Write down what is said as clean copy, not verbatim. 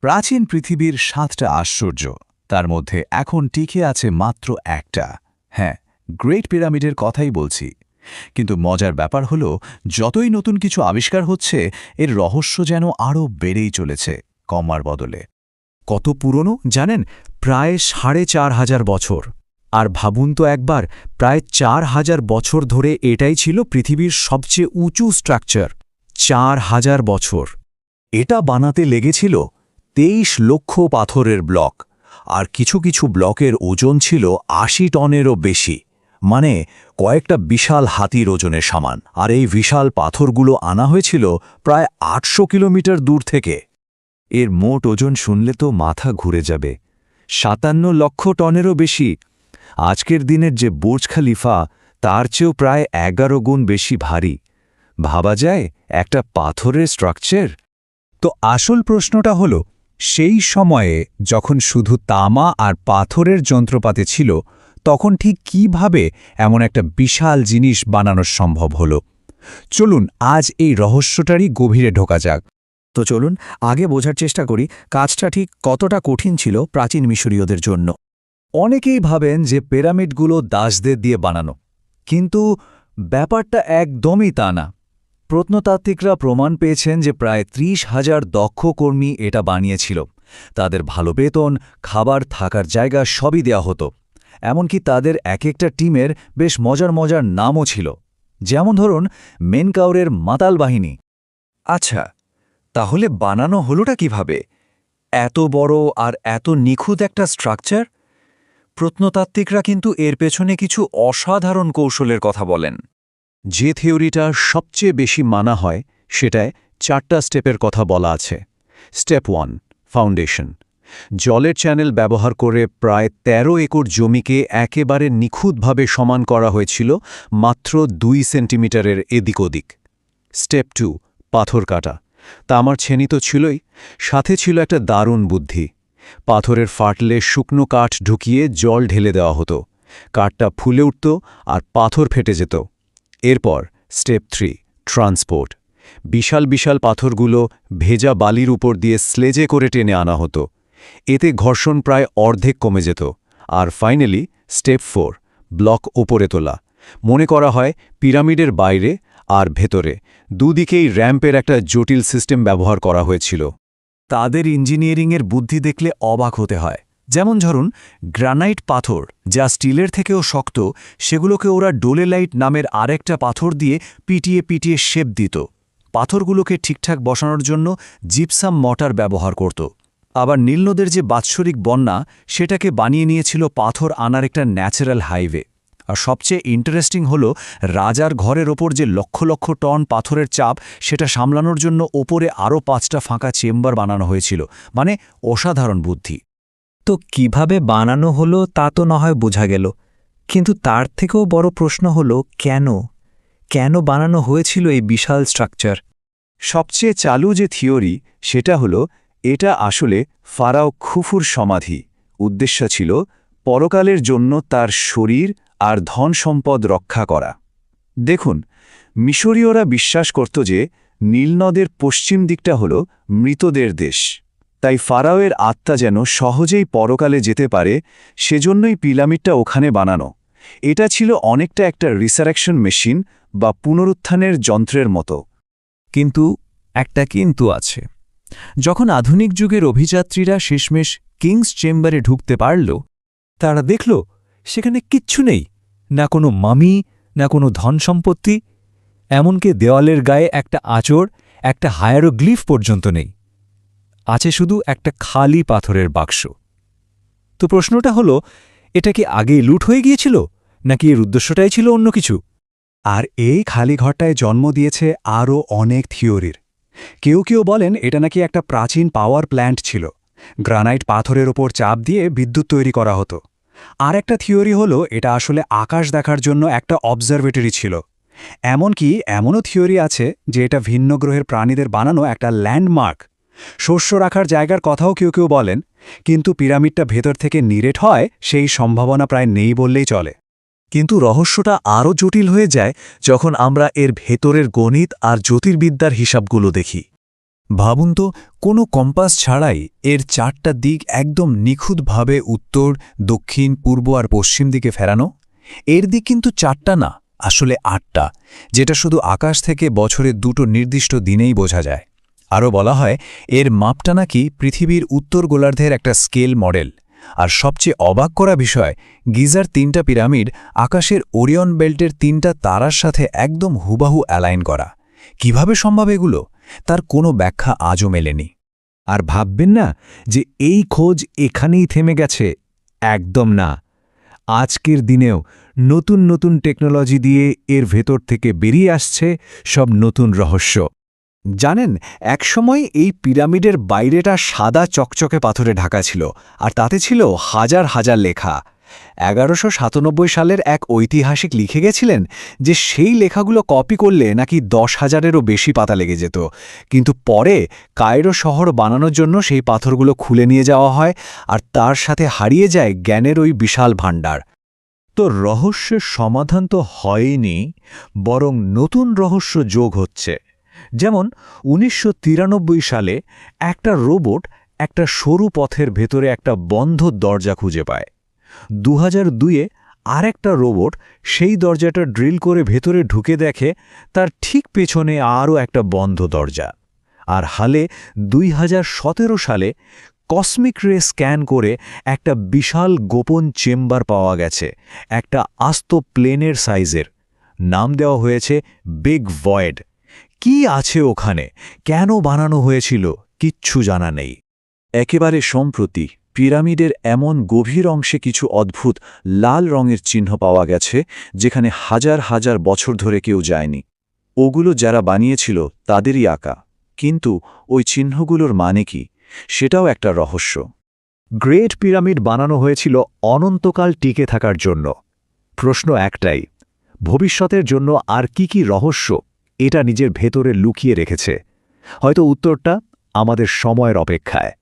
প্রাচীন পৃথিবীর ৭টা আশ্চর্য, তার মধ্যে এখন টিকে আছে মাত্র একটা। হ্যাঁ, গ্রেট পিরামিডের কথাই বলছি। কিন্তু মজার ব্যাপার হলো, যতই নতুন কিছু আবিষ্কার হচ্ছে, এর রহস্য যেন আরও বেড়েই চলেছে, কমার বদলে। কত পুরনো জানেন? প্রায় ৪,৫০০ বছর। আর ভাবুন তো একবার, প্রায় ৪,০০০ বছর ধরে এটাই ছিল পৃথিবীর সবচেয়ে উঁচু স্ট্রাকচার। ৪,০০০ বছর। এটা বানাতে লেগেছিল ২৩ লক্ষ পাথরের ব্লক, আর কিছু কিছু ব্লকের ওজন ছিল ৮০ টনেরও বেশি, মানে কয়েকটা বিশাল হাতির ওজনের সমান। আর এই বিশাল পাথরগুলো আনা হয়েছিল প্রায় ৮০০ কিলোমিটার দূর থেকে। এর মোট ওজন শুনলে তো মাথা ঘুরে যাবে। ৫৭ লক্ষ টনেরও বেশি। আজকের দিনের যে বুর্জ খলিফা, তার চেয়েও প্রায় ১১ গুণ বেশি ভারী। ভাবা যায় একটা পাথরের স্ট্রাকচার। তো আসল প্রশ্নটা হলো, সেই সময়ে যখন শুধু তামা আর পাথরের যন্ত্রপাতি ছিল, তখন ঠিক কিভাবে এমন একটা বিশাল জিনিস বানানো সম্ভব হলো? চলুন আজ এই রহস্যটারই গভীরে ঢোকা যাক। তো চলুন আগে বোঝার চেষ্টা করি কাজটা ঠিক কতটা কঠিন ছিল প্রাচীন মিশরীয়দের জন্য। অনেকেই ভাবেন যে পিরামিডগুলো দাসদের দিয়ে বানানো, কিন্তু ব্যাপারটা একদমই তা না। প্রত্নতাত্ত্বিকরা প্রমাণ পেয়েছেন যে প্রায় ৩০,০০০ দক্ষ কর্মী এটা বানিয়েছিল। তাদের ভালো বেতন, খাবার, থাকার জায়গা সবই দেয়া হতো। এমনকি তাদের এক একটা টিমের বেশ মজার মজার নামও ছিল, যেমন ধরুন মেনকাউরের মাতাল বাহিনী। আচ্ছা, তাহলে বানানো হলোটা কিভাবে? এত বড় আর এত নিখুঁত একটা স্ট্রাকচার? প্রত্নতাত্ত্বিকরা কিন্তু এর পেছনে কিছু অসাধারণ কৌশলের কথা বলেন। যে থিওরিটা সবচেয়ে বেশি মানা হয়, সেটায় ৪টা স্টেপের কথা বলা আছে। Step 1, foundation. জলের চ্যানেল ব্যবহার করে প্রায় ১৩ একর জমিকে একেবারে নিখুঁতভাবে সমান করা হয়েছিল, মাত্র ২ সেন্টিমিটারের এদিক ওদিক। স্টেপ 2, পাথর কাটা। তামার ছেনি তো ছিলই, সাথে ছিল একটা দারুণ বুদ্ধি। পাথরের ফাটলে শুকনো কাঠ ঢুকিয়ে জল ঢেলে দেওয়া হতো। কাঠটা ফুলে উঠত আর পাথর ফেটে যেত। এরপর স্টেপ 3, ট্রান্সপোর্ট। বিশাল বিশাল পাথরগুলো ভেজা বালির উপর দিয়ে স্লেজে করে টেনে আনা হতো। এতে ঘর্ষণ প্রায় অর্ধেক কমে যেত। আর ফাইনালি স্টেপ 4, ব্লক ওপরে তোলা। মনে করা হয় পিরামিডের বাইরে আর ভেতরে দুদিকেই র্যাম্পের একটা জটিল সিস্টেম ব্যবহার করা হয়েছিল। তাদের ইঞ্জিনিয়ারিংয়ের বুদ্ধি দেখলে অবাক হতে হয়। যেমন ধরুন, গ্রানাইট পাথর, যা স্টিলের থেকেও শক্ত, সেগুলোকে ওরা ডোলেলাইট নামের আরেকটা পাথর দিয়ে পিটিয়ে পিটিয়ে শেপ দিত। পাথরগুলোকে ঠিকঠাক বসানোর জন্য জিপসাম মর্টার ব্যবহার করত। আবার নীলনদের যে বাৎসরিক বন্যা, সেটাকে বানিয়ে নিয়েছিল পাথর আনার একটা ন্যাচারাল হাইওয়ে। আর সবচেয়ে ইন্টারেস্টিং হলো, রাজার ঘরের ওপর যে লক্ষ লক্ষ টন পাথরের চাপ, সেটা সামলানোর জন্য ওপরে আরও ৫টা ফাঁকা চেম্বার বানানো হয়েছিল। মানে অসাধারণ বুদ্ধি। তো কিভাবে বানানো হলো তা তো না হয় বোঝা গেল, কিন্তু তার থেকেও বড় প্রশ্ন হলো কেন বানানো হয়েছিল এই বিশাল স্ট্রাকচার? সবচেয়ে চালু যে থিওরি, সেটা হলো এটা আসলে ফারাও খুফুর সমাধি। উদ্দেশ্য ছিল পরকালের জন্য তার শরীর আর ধন সম্পদ রক্ষা করা। দেখুন, মিশরীয়রা বিশ্বাস করত যে নীলনদের পশ্চিম দিকটা হল মৃতদের দেশ। তাই ফারাওয়ের আত্মা যেন সহজেই পরকালে যেতে পারে, সেজন্যই পিরামিডটা ওখানে বানানো। এটা ছিল অনেকটা একটা রিসারেকশন মেশিন বা পুনরুত্থানের যন্ত্রের মতো। কিন্তু একটা কিন্তু আছে। যখন আধুনিক যুগের অভিযাত্রীরা শেষমেশ কিংস চেম্বারে ঢুকতে পারল, তারা দেখল সেখানে কিচ্ছু নেই। না কোনো মামি, না কোনো ধন সম্পত্তি, এমনকি দেওয়ালের গায়ে একটা আঁচড়, একটা হায়ারোগ্লিফ পর্যন্ত নেই। আছে শুধু একটা খালি পাথরের বাক্স। তো প্রশ্নটা হলো, এটা কি আগেই লুট হয়ে গিয়েছিল, নাকি এর উদ্দেশ্যটাই ছিল অন্য কিছু? আর এই খালি ঘরটায় জন্ম দিয়েছে আরও অনেক থিওরির। কেউ কেউ বলেন এটা নাকি একটা প্রাচীন পাওয়ার প্ল্যান্ট ছিল, গ্রানাইট পাথরের ওপর চাপ দিয়ে বিদ্যুৎ তৈরি করা হতো। আর একটা থিওরি হলো এটা আসলে আকাশ দেখার জন্য একটা অবজারভেটরি ছিল। এমনকি এমনও থিওরি আছে যে এটা ভিন্ন গ্রহের প্রাণীদের বানানো একটা ল্যান্ডমার্ক। শস্য রাখার জায়গার কথাও কেউ কেউ বলেন, কিন্তু পিরামিডটা ভেতর থেকে নিরেট হয় সেই সম্ভাবনা প্রায় নেই বললেই চলে। কিন্তু রহস্যটা আরও জটিল হয়ে যায় যখন আমরা এর ভেতরের গণিত আর জ্যোতির্বিদ্যার হিসাবগুলো দেখি। ভাবুন তো, কোনো কম্পাস ছাড়াই এর 4টা দিক একদম নিখুঁতভাবে উত্তর, দক্ষিণ, পূর্ব আর পশ্চিম দিকে ফেরানো। এর দিক কিন্তু 4টা না, আসলে 8টা, যেটা শুধু আকাশ থেকে বছরের 2টো নির্দিষ্ট দিনেই বোঝা যায়। আরও বলা হয় এর মাপটা নাকি পৃথিবীর উত্তর গোলার্ধের একটা স্কেল মডেল। আর সবচেয়ে অবাক করা বিষয়, গিজার 3টা পিরামিড আকাশের ওরিয়ন বেল্টের 3টা তারার সাথে একদম হুবাহু অ্যালাইন করা। কিভাবে সম্ভব এগুলো, তার কোনো ব্যাখ্যা আজও মেলেনি। আর ভাববেন না যে এই খোঁজ এখানেই থেমে গেছে, একদম না। আজকের দিনেও নতুন নতুন টেকনোলজি দিয়ে এর ভেতর থেকে বেরিয়ে আসছে সব নতুন রহস্য। জানেন, একসময় এই পিরামিডের বাইরেটা সাদা চকচকে পাথরে ঢাকা ছিল, আর তাতে ছিল হাজার হাজার লেখা। 1197 সালের এক ঐতিহাসিক লিখে গেছিলেন যে সেই লেখাগুলো কপি করলে নাকি 10,000-এরও বেশি পাতা লেগে যেত। কিন্তু পরে কায়রো শহর বানানোর জন্য সেই পাথরগুলো খুলে নিয়ে যাওয়া হয়, আর তার সাথে হারিয়ে যায় জ্ঞানের ওই বিশাল ভাণ্ডার। তো রহস্যের সমাধান তো হয়নি, বরং নতুন রহস্য যোগ হচ্ছে। যেমন 1993 সালে একটা রোবট একটা সরু পথের ভেতরে একটা বন্ধ দরজা খুঁজে পায়। 2002-এ আরেকটা রোবট সেই দরজাটা ড্রিল করে ভেতরে ঢুকে দেখে তার ঠিক পেছনে আরও একটা বন্ধ দরজা। আর হালে 2017 সালে কসমিক রে স্ক্যান করে একটা বিশাল গোপন চেম্বার পাওয়া গেছে, একটা আস্ত প্লেনের সাইজের। নাম দেওয়া হয়েছে বিগ ভয়েড। কি আছে ওখানে, কেন বানানো হয়েছিল, কিচ্ছু জানা নেই। একেবারে সম্প্রতি পিরামিডের এমন গভীর অংশে কিছু অদ্ভুত লাল রঙের চিহ্ন পাওয়া গেছে, যেখানে হাজার হাজার বছর ধরে কেউ যায়নি। ওগুলো যারা বানিয়েছিল তাদেরই আঁকা, কিন্তু ওই চিহ্নগুলোর মানে কি, সেটাও একটা রহস্য। গ্রেট পিরামিড বানানো হয়েছিল অনন্তকাল টিকে থাকার জন্য। প্রশ্ন একটাই, ভবিষ্যতের জন্য আর কি কি রহস্য এটা নিজের ভেতরে লুকিয়ে রেখেছে? হয়তো উত্তরটা আমাদের সময়ের অপেক্ষায়।